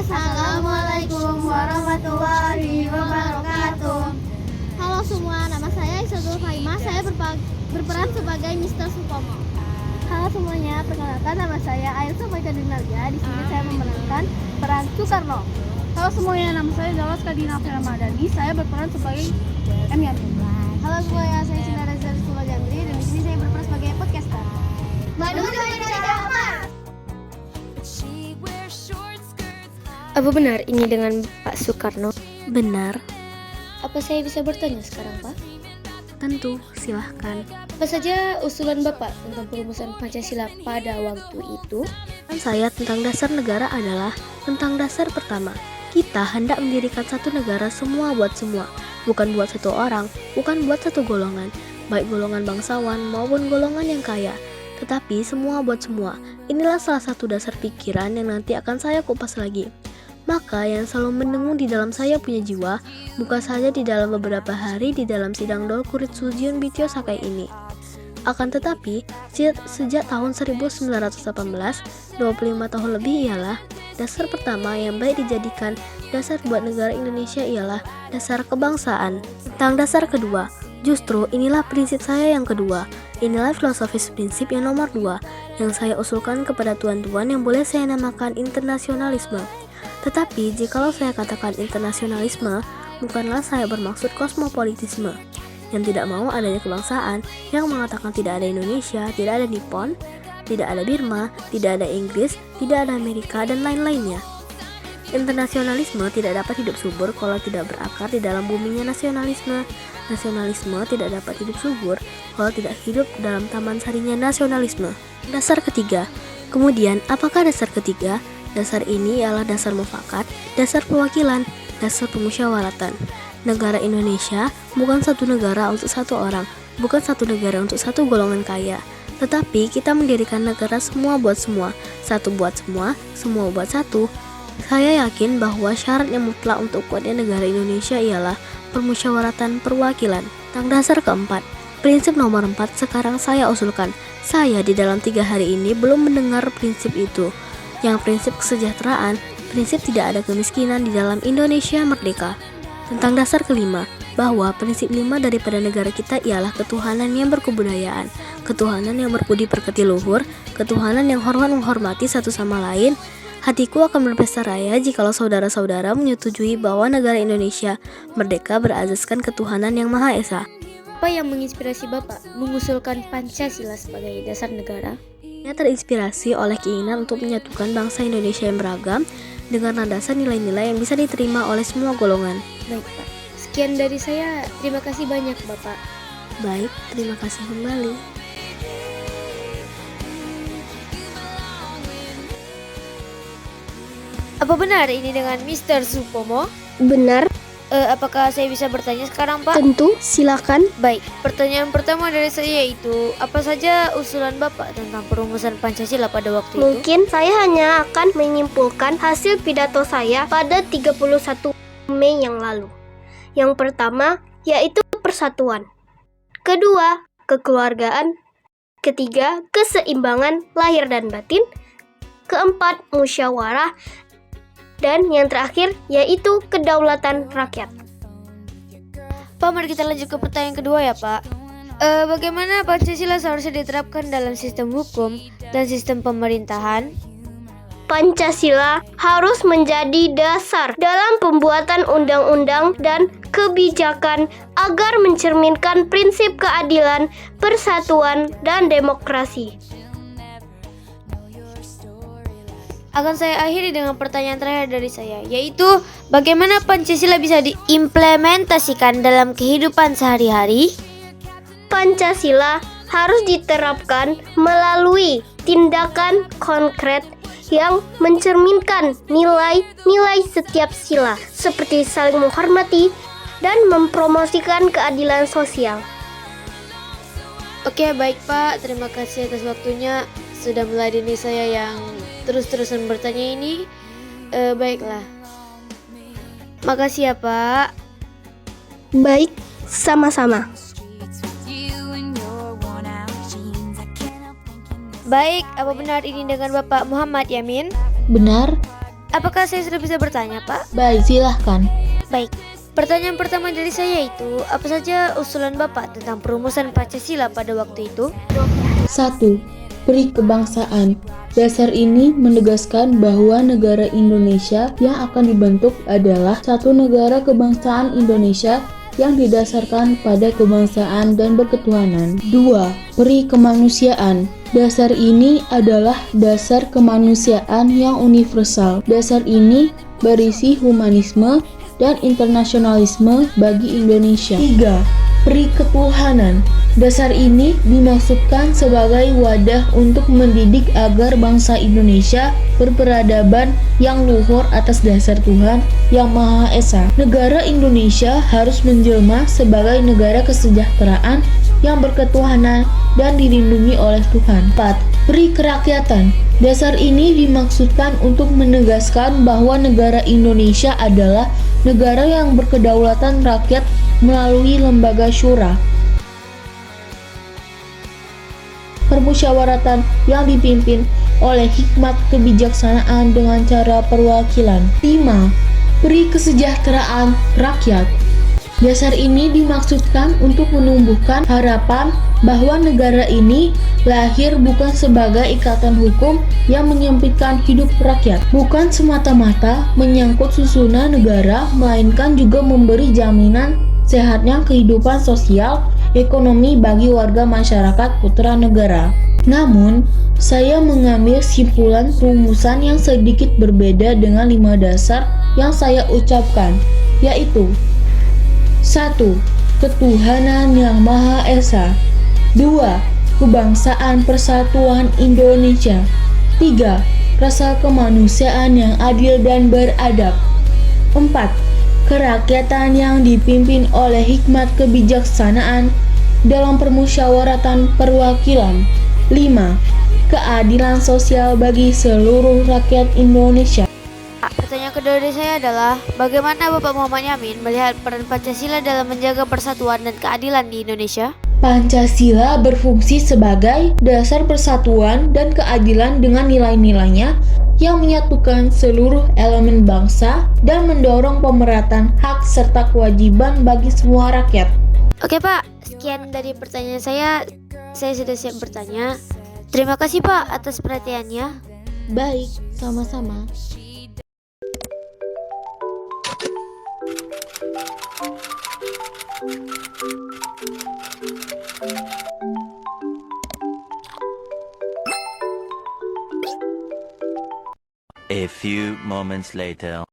Assalamualaikum warahmatullahi wabarakatuh. Halo semua, nama saya Isatul Faimah. Saya berperan sebagai Mr. Supomo. Halo semuanya, perkenalkan nama saya Ailsa Faika Dinarja. Di sini saya memerankan peran Soekarno. Halo semuanya, nama saya Dawas Kadina Ramadhani. Saya berperan sebagai M. Yamin. Halo semuanya, saya Sinara Zarisula Jamri dan di sini saya berperan sebagai podcaster. Apa benar ini dengan Pak Soekarno? Benar. Apa saya bisa bertanya sekarang, Pak? Tentu, silahkan. Apa saja usulan Bapak tentang perumusan Pancasila pada waktu itu? Saya tentang dasar negara adalah tentang dasar pertama. Kita hendak mendirikan satu negara semua buat semua, bukan buat satu orang, bukan buat satu golongan, baik golongan bangsawan maupun golongan yang kaya, tetapi semua buat semua. Inilah salah satu dasar pikiran yang nanti akan saya kupas lagi. Maka yang selalu mendengung di dalam saya punya jiwa, bukan saja di dalam beberapa hari di dalam sidang Dol Kurit Sujiun Bitio Sakai ini. Akan tetapi, sejak tahun 1918, 25 tahun lebih ialah dasar pertama yang baik dijadikan dasar buat negara Indonesia ialah dasar kebangsaan. Tentang dasar kedua, justru inilah prinsip saya yang kedua. Inilah filosofis prinsip yang nomor 2 yang saya usulkan kepada tuan-tuan yang boleh saya namakan internasionalisme. Tetapi jikalau saya katakan internasionalisme, bukanlah saya bermaksud kosmopolitisme yang tidak mau adanya kebangsaan, yang mengatakan tidak ada Indonesia, tidak ada Nippon, tidak ada Birma, tidak ada Inggris, tidak ada Amerika, dan lain-lainnya. Internasionalisme tidak dapat hidup subur kalau tidak berakar di dalam buminya nasionalisme. Nasionalisme tidak dapat hidup subur kalau tidak hidup dalam taman sarinya nasionalisme. Dasar ketiga. Kemudian, apakah dasar ketiga? Dasar ini ialah dasar mufakat, dasar perwakilan, dasar pemusyawaratan. Negara Indonesia bukan satu negara untuk satu orang, bukan satu negara untuk satu golongan kaya. Tetapi kita mendirikan negara semua buat semua, satu buat semua buat satu. Saya yakin bahwa syarat yang mutlak untuk kuatnya negara Indonesia ialah permusyawaratan perwakilan. Tentang dasar keempat, prinsip nomor 4 sekarang saya usulkan. Saya di dalam 3 hari ini belum mendengar prinsip itu. Yang prinsip kesejahteraan, prinsip tidak ada kemiskinan di dalam Indonesia merdeka. Tentang dasar kelima, bahwa prinsip 5 daripada negara kita ialah ketuhanan yang berkebudayaan, ketuhanan yang berbudi pekerti luhur, ketuhanan yang hormat menghormati satu sama lain. Hatiku akan berpesta raya jikalau saudara-saudara menyetujui bahwa negara Indonesia merdeka berasaskan ketuhanan yang Maha Esa. Apa yang menginspirasi Bapak mengusulkan Pancasila sebagai dasar negara? Saya terinspirasi oleh keinginan untuk menyatukan bangsa Indonesia yang beragam dengan landasan nilai-nilai yang bisa diterima oleh semua golongan. Baik, Pak. Sekian dari saya. Terima kasih banyak, Bapak. Baik, terima kasih kembali. Apa benar ini dengan Mr. Supomo? Benar, Apakah saya bisa bertanya sekarang, Pak? tentu, silakan. Baik, pertanyaan pertama dari saya yaitu apa saja usulan Bapak tentang perumusan Pancasila pada waktu itu? Mungkin saya hanya akan menyimpulkan hasil pidato saya pada 31 Mei yang lalu. Yang pertama, yaitu persatuan. Kedua, kekeluargaan. Ketiga, keseimbangan lahir dan batin. Keempat, musyawarah. Dan yang terakhir, yaitu kedaulatan rakyat. Pak, mari kita lanjut ke pertanyaan kedua ya, Pak. Bagaimana Pancasila seharusnya diterapkan dalam sistem hukum dan sistem pemerintahan? Pancasila harus menjadi dasar dalam pembuatan undang-undang dan kebijakan agar mencerminkan prinsip keadilan, persatuan, dan demokrasi. Akan saya akhiri dengan pertanyaan terakhir dari saya, yaitu bagaimana Pancasila bisa diimplementasikan dalam kehidupan sehari-hari? Pancasila harus diterapkan melalui tindakan konkret yang mencerminkan nilai-nilai setiap sila, seperti saling menghormati dan mempromosikan keadilan sosial. Oke, baik Pak, terima kasih atas waktunya sudah meladeni saya yang terus-terusan bertanya ini. Baiklah, makasih ya Pak. Baik, sama-sama. Baik, apa benar ini dengan Bapak Muhammad Yamin? Benar. Apakah saya sudah bisa bertanya, Pak? Baik, silahkan. Baik. Pertanyaan pertama dari saya itu, apa saja usulan Bapak tentang perumusan Pancasila pada waktu itu? 1. Peri kebangsaan. Dasar ini menegaskan bahwa negara Indonesia yang akan dibentuk adalah satu negara kebangsaan Indonesia yang didasarkan pada kebangsaan dan berketuhanan. 2. Peri kemanusiaan. Dasar ini adalah dasar kemanusiaan yang universal. Dasar ini berisi humanisme dan internasionalisme bagi Indonesia. 3. Peri ketuhanan. Dasar ini dimaksudkan sebagai wadah untuk mendidik agar bangsa Indonesia berperadaban yang luhur atas dasar Tuhan Yang Maha Esa. Negara Indonesia harus menjelma sebagai negara kesejahteraan yang berketuhanan dan dilindungi oleh Tuhan. 4. Peri kerakyatan. Dasar ini dimaksudkan untuk menegaskan bahwa negara Indonesia adalah negara yang berkedaulatan rakyat melalui lembaga syura, permusyawaratan yang dipimpin oleh hikmat kebijaksanaan dengan cara perwakilan. 5. Peri kesejahteraan rakyat. Dasar ini dimaksudkan untuk menumbuhkan harapan bahwa negara ini lahir bukan sebagai ikatan hukum yang menyempitkan hidup rakyat, bukan semata-mata menyangkut susunan negara, melainkan juga memberi jaminan sehatnya kehidupan sosial ekonomi bagi warga masyarakat putra negara. Namun, saya mengambil simpulan rumusan yang sedikit berbeda dengan 5 dasar yang saya ucapkan, yaitu 1. Ketuhanan Yang Maha Esa. 2. Kebangsaan Persatuan Indonesia. 3. Rasa kemanusiaan yang adil dan beradab. 4. Kerakyatan yang dipimpin oleh hikmat kebijaksanaan dalam permusyawaratan perwakilan. 5. Keadilan sosial bagi seluruh rakyat Indonesia. Pertanyaan kedua dari saya adalah, bagaimana Bapak Muhammad Yamin melihat peran Pancasila dalam menjaga persatuan dan keadilan di Indonesia? Pancasila berfungsi sebagai dasar persatuan dan keadilan dengan nilai-nilainya yang menyatukan seluruh elemen bangsa dan mendorong pemerataan hak serta kewajiban bagi semua rakyat. Oke Pak, sekian dari pertanyaan saya sudah siap bertanya. Terima kasih Pak atas perhatiannya. Baik, sama-sama. A few moments later.